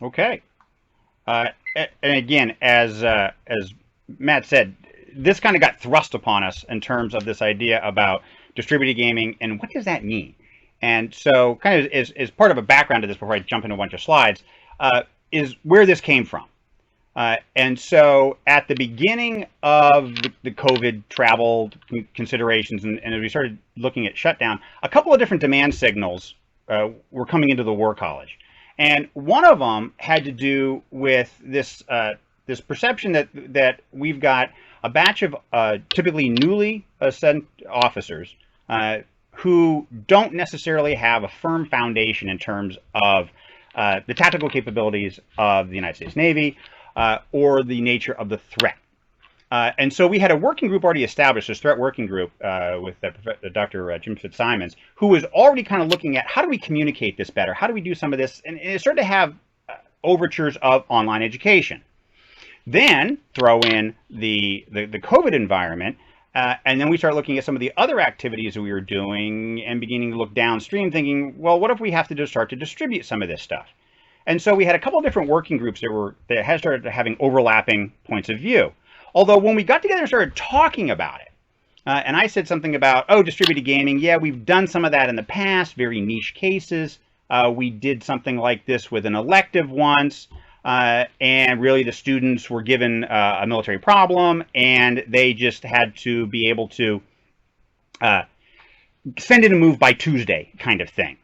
Okay. And again, as Matt said, this kind of got thrust upon us in terms of this idea about distributed gaming and what does that mean. And so, kind of as part of a background to this, before I jump into a bunch of slides, is where this came from. And so, at the beginning of the COVID travel considerations, and as we started looking at shutdown, a couple of different demand signals were coming into the War College. And one of them had to do with this perception that we've got a batch of typically newly sent officers who don't necessarily have a firm foundation in terms of the tactical capabilities of the United States Navy or the nature of the threat. And so we had a working group already established, this threat working group with Dr. Jim Fitzsimons, who was already kind of looking at how do we communicate this better? How do we do some of this? And it started to have overtures of online education. Then throw in the COVID environment, and then we start looking at some of the other activities that we were doing and beginning to look downstream, thinking, well, what if we have to just start to distribute some of this stuff? And so we had a couple of different working groups that had started having overlapping points of view. Although when we got together and started talking about it, and I said something about, oh, distributed gaming, yeah, we've done some of that in the past, very niche cases. We did something like this with an elective once, and really the students were given a military problem, and they just had to be able to send in a move by Tuesday kind of thing.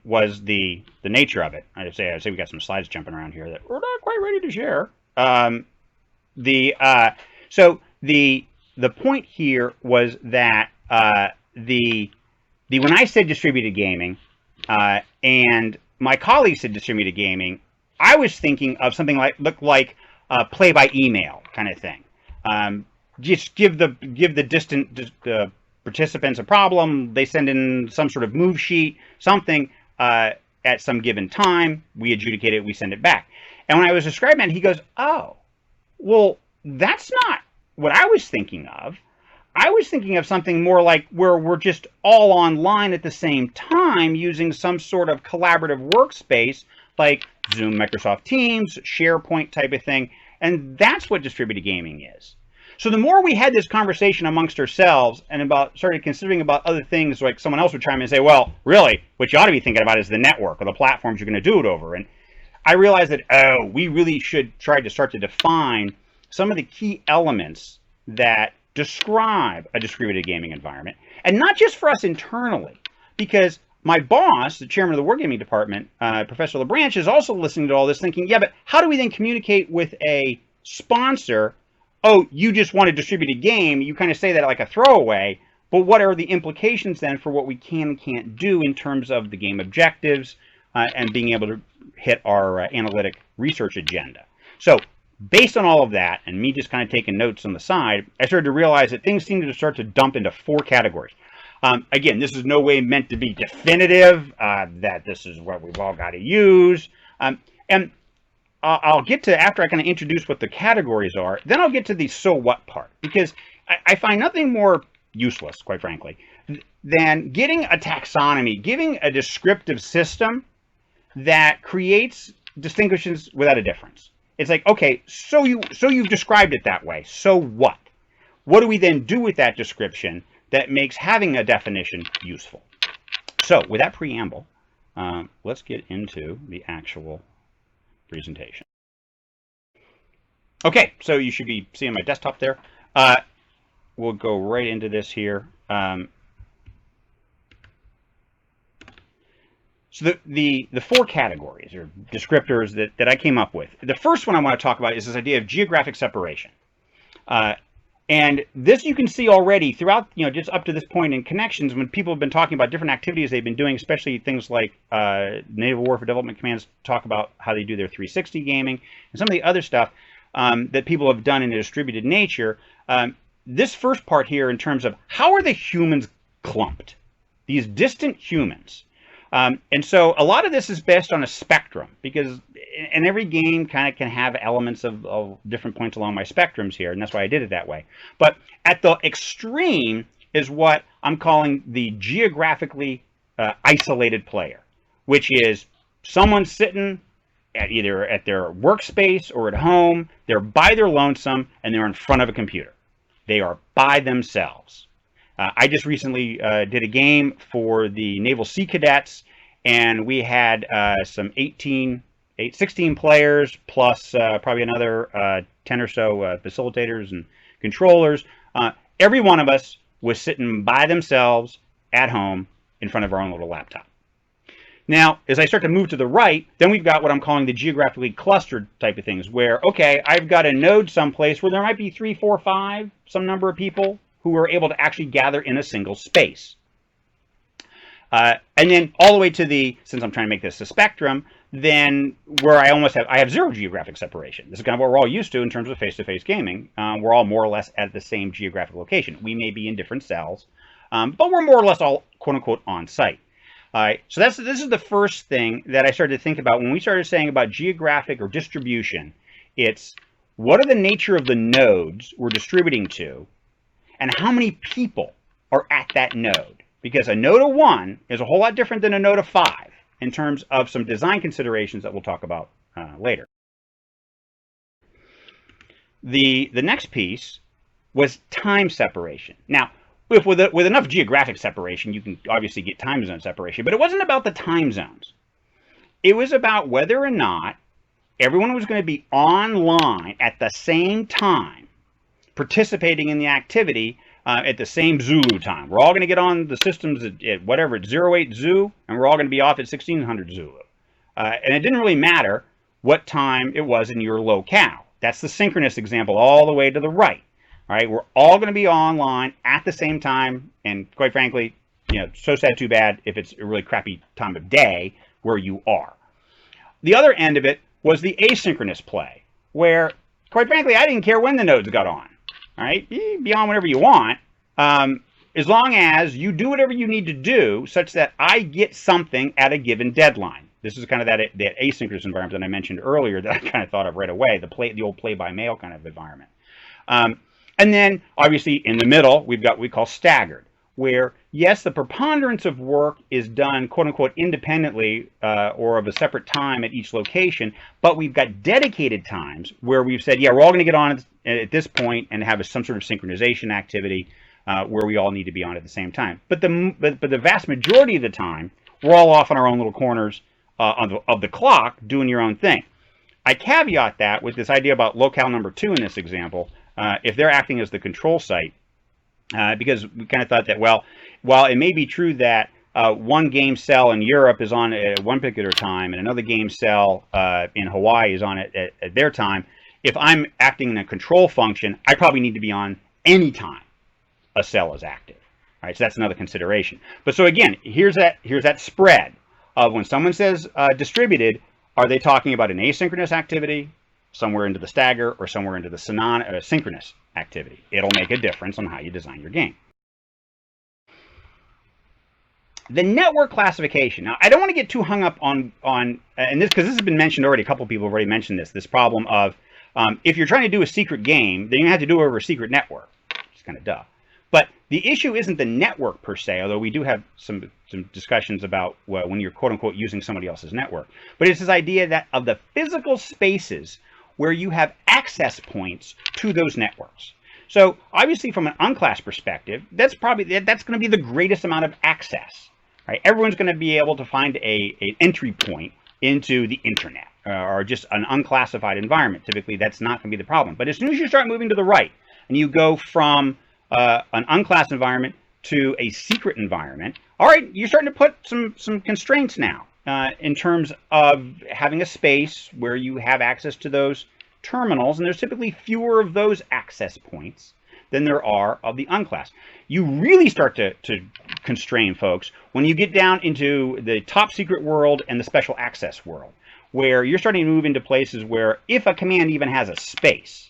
Was the nature of it. I'd say we got some slides jumping around here that we're not quite ready to share. So the point here was that when I said distributed gaming and my colleagues said distributed gaming, I was thinking of something looked like play by email kind of thing. Just give the distant participants a problem. They send in some sort of move sheet, something at some given time. We adjudicate it. We send it back. And when I was describing it, he goes, "Oh, well, that's not what I was thinking of. I was thinking of something more like where we're just all online at the same time using some sort of collaborative workspace like Zoom, Microsoft Teams, SharePoint type of thing. And that's what distributed gaming is." So the more we had this conversation amongst ourselves and started considering about other things, like someone else would chime in and say, well, really, what you ought to be thinking about is the network or the platforms you're going to do it over. And I realized that, we really should try to start to define some of the key elements that describe a distributed gaming environment. And not just for us internally, because my boss, the chairman of the wargaming department, Professor LeBranch, is also listening to all this thinking, yeah, but how do we then communicate with a sponsor? Oh, you just want a distributed game. You kind of say that like a throwaway, but what are the implications then for what we can and can't do in terms of the game objectives and being able to hit our analytic research agenda? So based on all of that, and me just kind of taking notes on the side, I started to realize that things seemed to start to dump into 4 categories. Again, this is no way meant to be definitive, that this is what we've all got to use. And I'll get to, after I kind of introduce what the categories are, then I'll get to the so what part, because I find nothing more useless, quite frankly, than getting a taxonomy, giving a descriptive system that creates distinctions without a difference. It's like, okay, so you've described it that way. So what? What do we then do with that description that makes having a definition useful? So with that preamble, let's get into the actual presentation. Okay, so you should be seeing my desktop there. We'll go right into this here. So the 4 categories or descriptors that I came up with. The first one I want to talk about is this idea of geographic separation. And this you can see already throughout, just up to this point in connections when people have been talking about different activities they've been doing, especially things like Naval Warfare Development Commands talk about how they do their 360 gaming and some of the other stuff that people have done in a distributed nature. This first part here in terms of how are the humans clumped, these distant humans. And so a lot of this is based on a spectrum, because and every game kind of can have elements of different points along my spectrums here, and that's why I did it that way. But at the extreme is what I'm calling the geographically isolated player, which is someone sitting either at their workspace or at home. They're by their lonesome, and they're in front of a computer. They are by themselves. I just recently did a game for the Naval Sea Cadets, and we had some 16 players plus probably another 10 or so facilitators and controllers. Every one of us was sitting by themselves at home in front of our own little laptop. Now, as I start to move to the right, then we've got what I'm calling the geographically clustered type of things, where, okay, I've got a node someplace where there might be 3, 4, 5, some number of people who are able to actually gather in a single space. And then all the way to the, since I'm trying to make this a spectrum, then where I have zero geographic separation. This is kind of what we're all used to in terms of face-to-face gaming. We're all more or less at the same geographic location. We may be in different cells, but we're more or less all quote-unquote on site. All right, so this is the first thing that I started to think about when we started saying about geographic or distribution. It's what are the nature of the nodes we're distributing to, and how many people are at that node? Because a node of 1 is a whole lot different than a node of 5 in terms of some design considerations that we'll talk about later. The next piece was time separation. Now, with enough geographic separation, you can obviously get time zone separation, but it wasn't about the time zones. It was about whether or not everyone was going to be online at the same time, participating in the activity at the same Zulu time. We're all going to get on the systems at whatever, at 08 Zulu, and we're all going to be off at 1600 Zulu. And it didn't really matter what time it was in your locale. That's the synchronous example all the way to the right. All right, we're all going to be online at the same time, and quite frankly, so sad, too bad if it's a really crappy time of day where you are. The other end of it was the asynchronous play, where, quite frankly, I didn't care when the nodes got on. All right, be on whenever you want, as long as you do whatever you need to do such that I get something at a given deadline. This is kind of that asynchronous environment that I mentioned earlier that I kind of thought of right away, the old play-by-mail kind of environment. And then, obviously, in the middle, we've got what we call staggered, where, yes, the preponderance of work is done, quote-unquote, independently or of a separate time at each location, but we've got dedicated times where we've said, yeah, we're all going to get on at this point and have some sort of synchronization activity where we all need to be on at the same time. But the vast majority of the time, we're all off in our own little corners of the clock doing your own thing. I caveat that with this idea about locale number 2 in this example, if they're acting as the control site, because we kind of thought that, well, while it may be true that one game cell in Europe is on at one particular time and another game cell in Hawaii is on at their time, if I'm acting in a control function, I probably need to be on any time a cell is active. All right, so that's another consideration. But so again, here's that spread of when someone says distributed, are they talking about an asynchronous activity, somewhere into the stagger, or somewhere into the synchronous activity? It'll make a difference on how you design your game. The network classification. Now, I don't want to get too hung up on and this, because this has been mentioned already. A couple people have already mentioned this problem of if you're trying to do a secret game, then you have to do it over a secret network. It's kind of duh. But the issue isn't the network per se, although we do have some discussions about when you're quote-unquote using somebody else's network. But it's this idea that of the physical spaces where you have access points to those networks. So obviously from an unclassed perspective, that's going to be the greatest amount of access. Right? Everyone's going to be able to find an entry point into the internet or just an unclassified environment. Typically, that's not going to be the problem. But as soon as you start moving to the right and you go from an unclassed environment to a secret environment, all right, you're starting to put some constraints now in terms of having a space where you have access to those terminals, and there's typically fewer of those access points than there are of the unclassed. You really start to constrain folks when you get down into the top secret world and the special access world, where you're starting to move into places where if a command even has a space,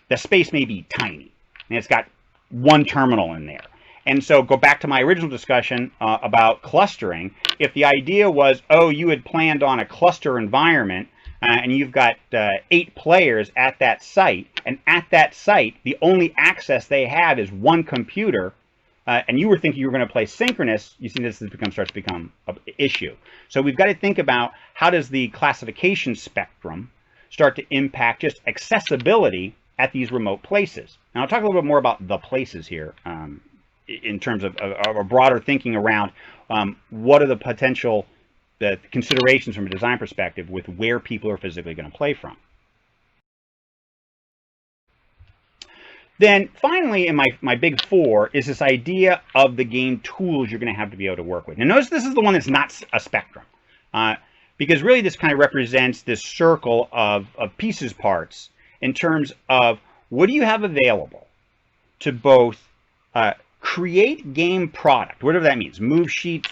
the space may be tiny, and it's got one terminal in there. And so go back to my original discussion about clustering. If the idea was, oh, you had planned on a cluster environment and you've got 8 players at that site, and at that site, the only access they have is one computer, and you were thinking you were going to play synchronous, you see this starts to become an issue. So we've got to think about how does the classification spectrum start to impact just accessibility at these remote places. Now I'll talk a little bit more about the places here in terms of a broader thinking around what are the potential considerations from a design perspective with where people are physically going to play from. Then finally, in my big four, is this idea of the game tools you're going to have to be able to work with. Now notice this is the one that's not a spectrum, because really this kind of represents this circle of pieces parts in terms of what do you have available to both create game product, whatever that means, move sheets,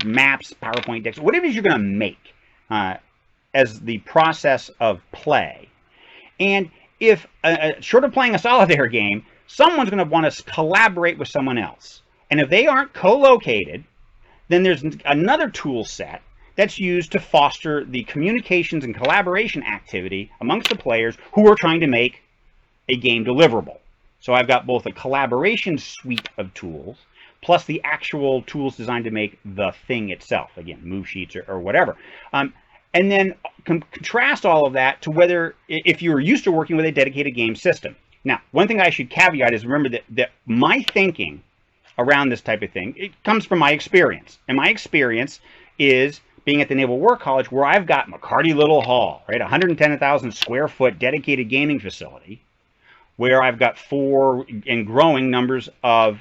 maps, PowerPoint decks, whatever it is you're going to make as the process of play. And if, short of playing a solitaire game, someone's going to want to collaborate with someone else. And if they aren't co-located, then there's another tool set that's used to foster the communications and collaboration activity amongst the players who are trying to make a game deliverable. So I've got both a collaboration suite of tools, plus the actual tools designed to make the thing itself, again, move sheets or whatever. And then contrast all of that to whether, if you're used to working with a dedicated game system. Now, one thing I should caveat is remember that my thinking around this type of thing, it comes from my experience. And my experience is being at the Naval War College, where I've got McCarty Little Hall, right, 110,000 square foot dedicated gaming facility, where I've got 4 and growing numbers of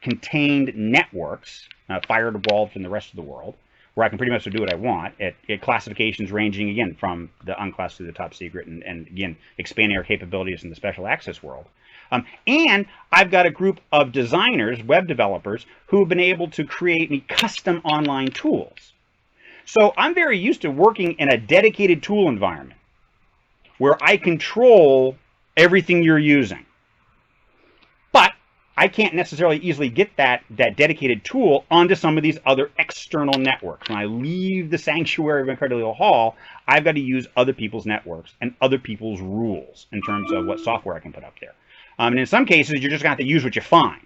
contained networks, firewalled from the rest of the world, where I can pretty much do what I want at classifications ranging, again, from the unclass to the top secret, and again, expanding our capabilities in the special access world. And I've got a group of designers, web developers, who have been able to create me custom online tools. So I'm very used to working in a dedicated tool environment where I control everything you're using. But I can't necessarily easily get that dedicated tool onto some of these other external networks. When I leave the sanctuary of McCarty Little Hall, I've got to use other people's networks and other people's rules in terms of what software I can put up there. And in some cases, you're just going to have to use what you find.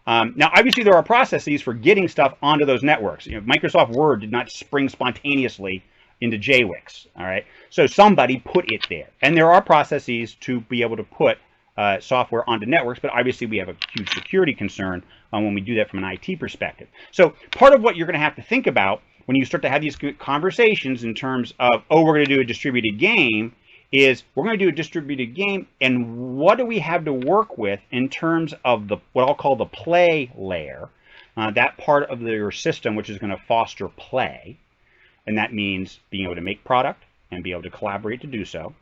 Now, obviously, there are processes for getting stuff onto those networks. You know, Microsoft Word did not spring spontaneously into JWix, all right? So somebody put it there. And there are processes to be able to put software onto networks, but obviously we have a huge security concern when we do that from an IT perspective. So part of what you're going to have to think about when you start to have these conversations in terms of, oh, we're going to do a distributed game, is we're going to do a distributed game, and what do we have to work with in terms of the what I'll call the play layer, that part of your system which is going to foster play, and that means being able to make product and be able to collaborate to do so,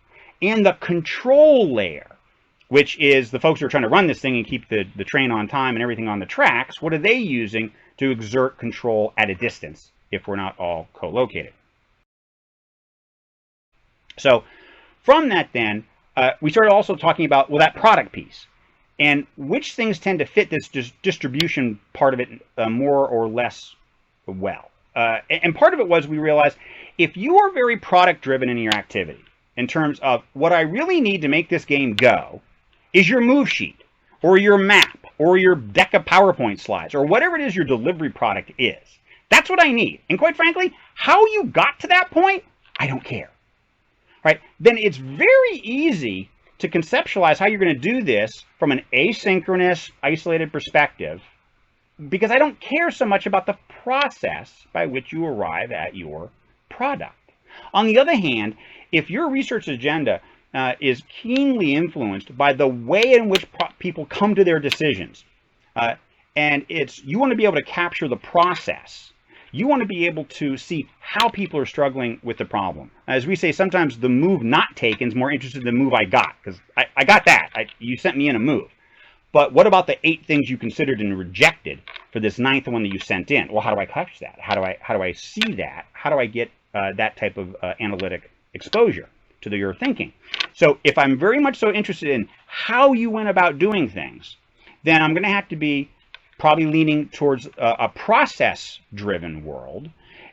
and the control layer, which is the folks who are trying to run this thing and keep the train on time and everything on the tracks. What are they using to exert control at a distance if we're not all co-located? So from that then, we started also talking about, well, that product piece and which things tend to fit this distribution part of it more or less well. And part of it was we realized if you are very product driven in your activity in terms of what I really need to make this game go is your move sheet or your map or your deck of PowerPoint slides or whatever it is your delivery product is. That's what I need. And quite frankly, how you got to that point, I don't care. Right? Then it's very easy to conceptualize how you're going to do this from an asynchronous, isolated perspective, because I don't care so much about the process by which you arrive at your product. On the other hand, if your research agenda is keenly influenced by the way in which people come to their decisions, and you want to be able to capture the process. You want to be able to see how people are struggling with the problem. As we say, sometimes the move not taken is more interested in the move I got, because I got that. You sent me in a move. But what about the 8 things you considered and rejected for this 9th one that you sent in? Well, how do I catch that? How do I see that? How do I get that type of analytic exposure to your thinking? So if I'm very much so interested in how you went about doing things, then I'm going to have to be probably leaning towards a process-driven world,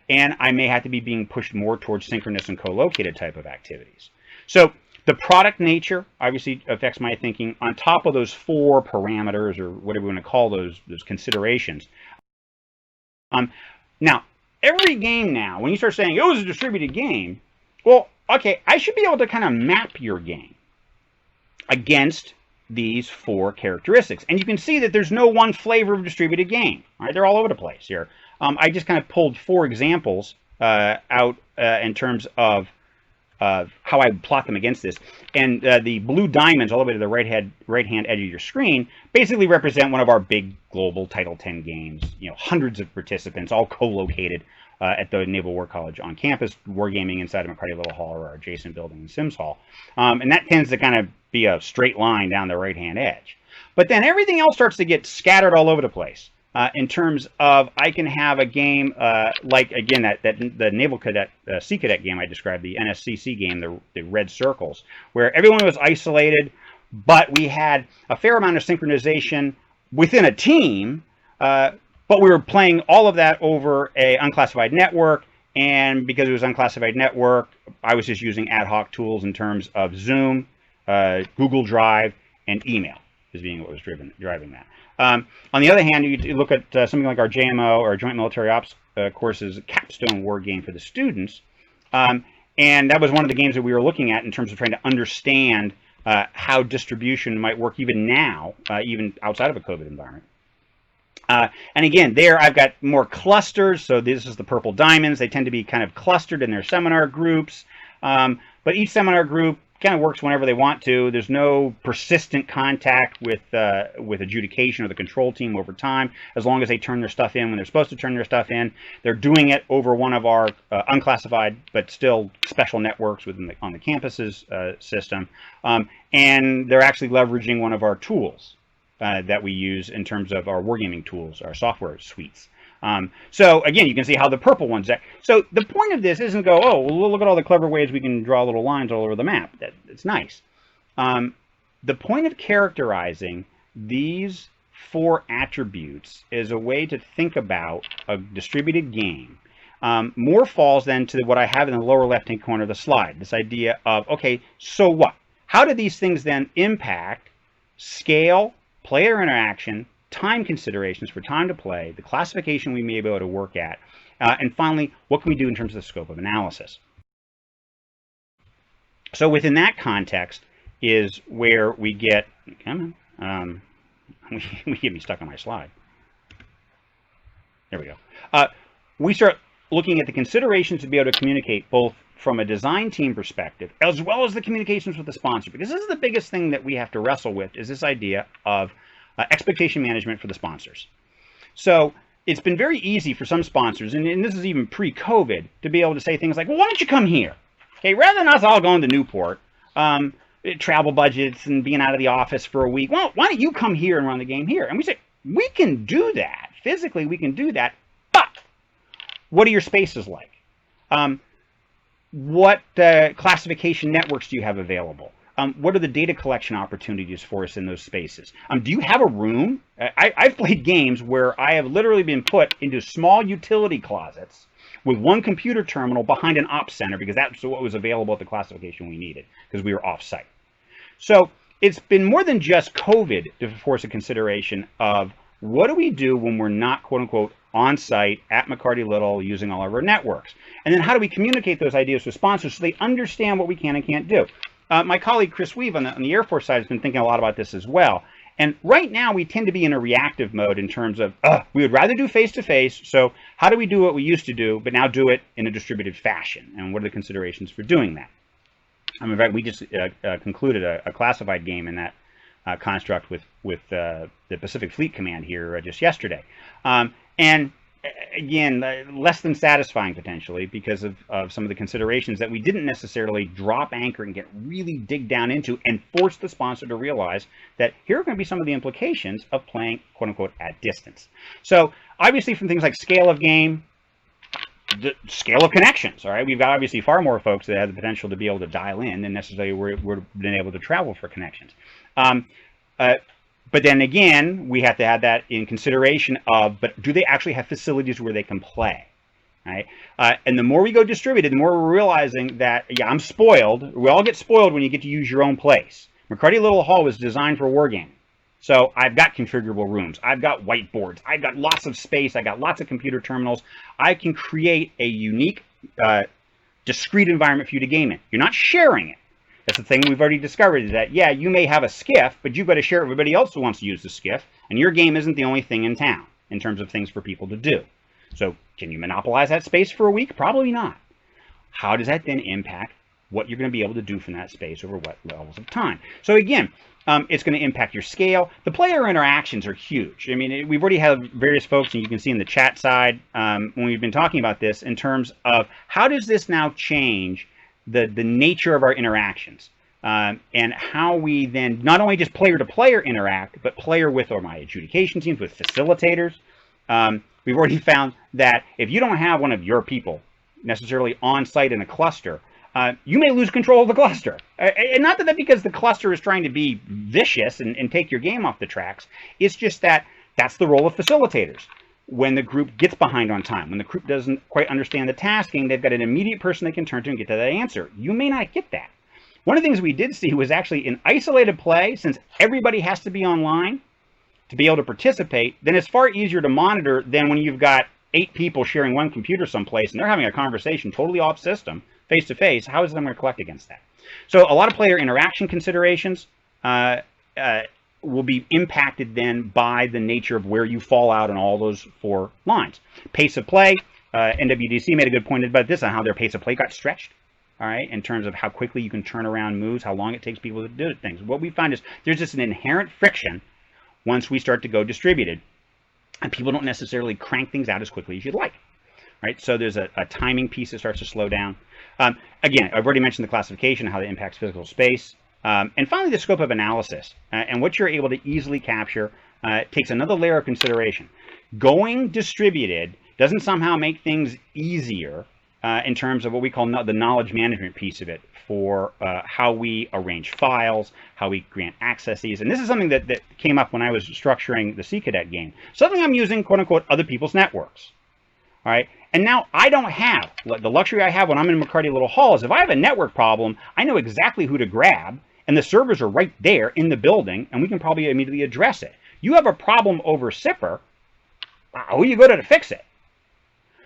and I may have to be being pushed more towards synchronous and co-located type of activities. So The product nature obviously affects my thinking on top of those 4 parameters, or whatever you want to call those considerations. Now, every game now, when you start saying, oh, it's a distributed game, well, okay, I should be able to kind of map your game against these 4 characteristics. And you can see that there's no one flavor of distributed game. Right? They're all over the place here. I just kind of pulled 4 examples out in terms of how I plot them against this. And the blue diamonds all the way to the right-hand edge of your screen basically represent one of our big global Title X games. You know, hundreds of participants, all co-located at the Naval War College on campus, wargaming inside of McCarty Little Hall or our adjacent building in Sims Hall. And that tends to kind of be a straight line down the right-hand edge. But then everything else starts to get scattered all over the place. In terms of, I can have a game like, again, the Naval Cadet, Sea Cadet game I described, the NSCC game, the red circles, where everyone was isolated, but we had a fair amount of synchronization within a team, but we were playing all of that over a unclassified network, and because it was unclassified network, I was just using ad hoc tools in terms of Zoom, Google Drive, and email as being what was driving that. On the other hand, you look at something like our JMO or Joint Military Ops courses, capstone war game for the students, and that was one of the games that we were looking at in terms of trying to understand how distribution might work even now, even outside of a COVID environment. And again, there I've got more clusters, so this is the purple diamonds. They tend to be kind of clustered in their seminar groups, but each seminar group kind of works whenever they want to. There's no persistent contact with adjudication or the control team over time, as long as they turn their stuff in when they're supposed to turn their stuff in. They're doing it over one of our unclassified but still special networks within on the campus's system, and they're actually leveraging one of our tools that we use in terms of our wargaming tools, our software suites. So again, you can see how the purple ones act. So the point of this isn't go, oh, well, look at all the clever ways we can draw little lines all over the map. It's nice. The point of characterizing these 4 attributes is a way to think about a distributed game. More falls then to what I have in the lower left-hand corner of the slide, this idea of, okay, so what? How do these things then impact scale, player interaction, time considerations for time to play, the classification we may be able to work at, and finally, what can we do in terms of the scope of analysis? So within that context is where we get, come on, we get me stuck on my slide. There we go. We start looking at the considerations to be able to communicate both from a design team perspective, as well as the communications with the sponsor, because this is the biggest thing that we have to wrestle with, is this idea of expectation management for the sponsors. So it's been very easy for some sponsors, and this is even pre-COVID, to be able to say things like, well, why don't you come here? Okay, rather than us all going to Newport, travel budgets and being out of the office for a week, well, why don't you come here and run the game here? And we say, we can do that. Physically, we can do that, but what are your spaces like? What classification networks do you have available? What are the data collection opportunities for us in those spaces? Do you have a room? I've played games where I have literally been put into small utility closets with one computer terminal behind an ops center, because that's what was available at the classification we needed, because we were off-site. So it's been more than just COVID to force a consideration of what do we do when we're not, quote-unquote, on-site at McCarty Little using all of our networks? And then how do we communicate those ideas with sponsors so they understand what we can and can't do? My colleague Chris Weave on the Air Force side has been thinking a lot about this as well. And right now we tend to be in a reactive mode in terms of, we would rather do face-to-face, so how do we do what we used to do, but now do it in a distributed fashion? And what are the considerations for doing that? In fact, we just concluded a classified game in that construct with the Pacific Fleet Command here just yesterday. And again, less than satisfying potentially because of some of the considerations that we didn't necessarily drop anchor and get really dig down into and force the sponsor to realize that here are going to be some of the implications of playing, quote unquote, at distance. So obviously from things like scale of game, the scale of connections, all right? We've got obviously far more folks that have the potential to be able to dial in than necessarily we're been able to travel for connections. But then again, we have to have that in consideration of, but do they actually have facilities where they can play? right? And the more we go distributed, the more we're realizing that, yeah, I'm spoiled. We all get spoiled when you get to use your own place. McCarty Little Hall was designed for wargaming. So I've got configurable rooms. I've got whiteboards. I've got lots of space. I got lots of computer terminals. I can create a unique, discrete environment for you to game in. You're not sharing it. That's the thing we've already discovered, is that, yeah, you may have a skiff, but you've got to share everybody else who wants to use the skiff, and your game isn't the only thing in town in terms of things for people to do. So can you monopolize that space for a week? Probably not. How does that then impact what you're going to be able to do from that space over what levels of time? So again, it's going to impact your scale. The player interactions are huge. I mean, we've already had various folks, and you can see in the chat side when we've been talking about this in terms of how does this now change the nature of our interactions, and how we then not only just player to player interact, but player with, or my adjudication teams, with facilitators. We've already found that if you don't have one of your people necessarily on site in a cluster, you may lose control of the cluster. And not that because the cluster is trying to be vicious and take your game off the tracks. It's just that that's the role of facilitators. When the group gets behind on time, when the group doesn't quite understand the tasking, they've got an immediate person they can turn to and get to that answer. You may not get that. One of the things we did see was actually in isolated play, since everybody has to be online to be able to participate, then it's far easier to monitor than when you've got 8 people sharing one computer someplace and they're having a conversation totally off system, face to face. How is it I'm going to collect against that? So a lot of player interaction considerations will be impacted then by the nature of where you fall out on all those 4 lines. Pace of play, NWDC made a good point about this, on how their pace of play got stretched, all right, in terms of how quickly you can turn around moves, how long it takes people to do things. What we find is there's just an inherent friction once we start to go distributed, and people don't necessarily crank things out as quickly as you'd like, right? So there's a timing piece that starts to slow down. Again, I've already mentioned the classification, how that impacts physical space. And finally, the scope of analysis, and what you're able to easily capture takes another layer of consideration. Going distributed doesn't somehow make things easier in terms of what we call the knowledge management piece of it, for how we arrange files, how we grant accesses. And this is something that came up when I was structuring the Sea Cadet game. Something I'm using, quote unquote, other people's networks. All right. And now I don't have the luxury I have when I'm in McCarty Little Hall is if I have a network problem, I know exactly who to grab, and the servers are right there in the building, and we can probably immediately address it. You have a problem over SIPR, who you go to fix it?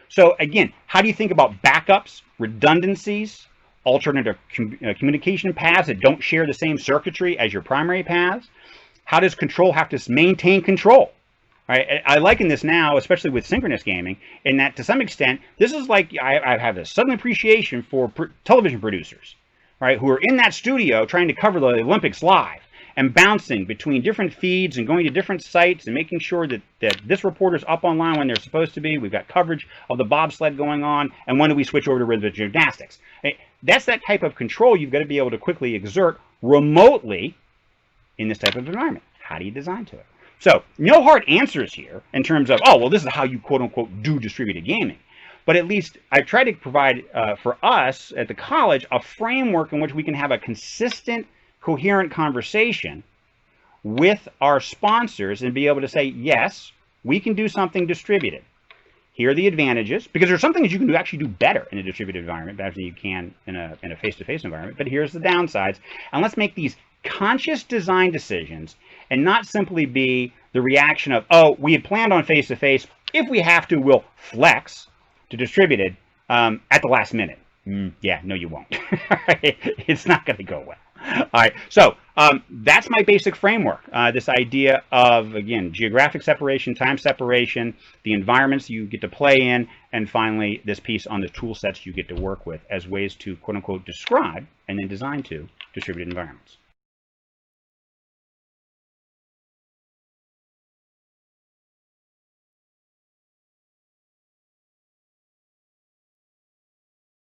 So again, how do you think about backups, redundancies, alternative communication paths that don't share the same circuitry as your primary paths? How does control have to maintain control? Right? I liken this now, especially with synchronous gaming, in that to some extent, this is like I have a sudden appreciation for television producers, right, who are in that studio trying to cover the Olympics live and bouncing between different feeds and going to different sites and making sure that this reporter's up online when they're supposed to be. We've got coverage of the bobsled going on, and when do we switch over to rhythmic gymnastics? That's that type of control you've got to be able to quickly exert remotely in this type of environment. How do you design to it? So no hard answers here in terms of, oh, well, this is how you quote-unquote do distributed gaming. But at least I try to provide for us at the college a framework in which we can have a consistent, coherent conversation with our sponsors and be able to say, yes, we can do something distributed. Here are the advantages, because there's some things you can actually do better in a distributed environment, better than you can in a face-to-face environment. But here's the downsides. And let's make these conscious design decisions and not simply be the reaction of, oh, we had planned on face-to-face. If we have to, we'll flex to distributed at the last minute. Yeah, no, you won't. It's not going to go well. All right, so that's my basic framework. This idea of, again, geographic separation, time separation, the environments you get to play in, and finally, this piece on the tool sets you get to work with as ways to, quote-unquote, describe and then design to distributed environments.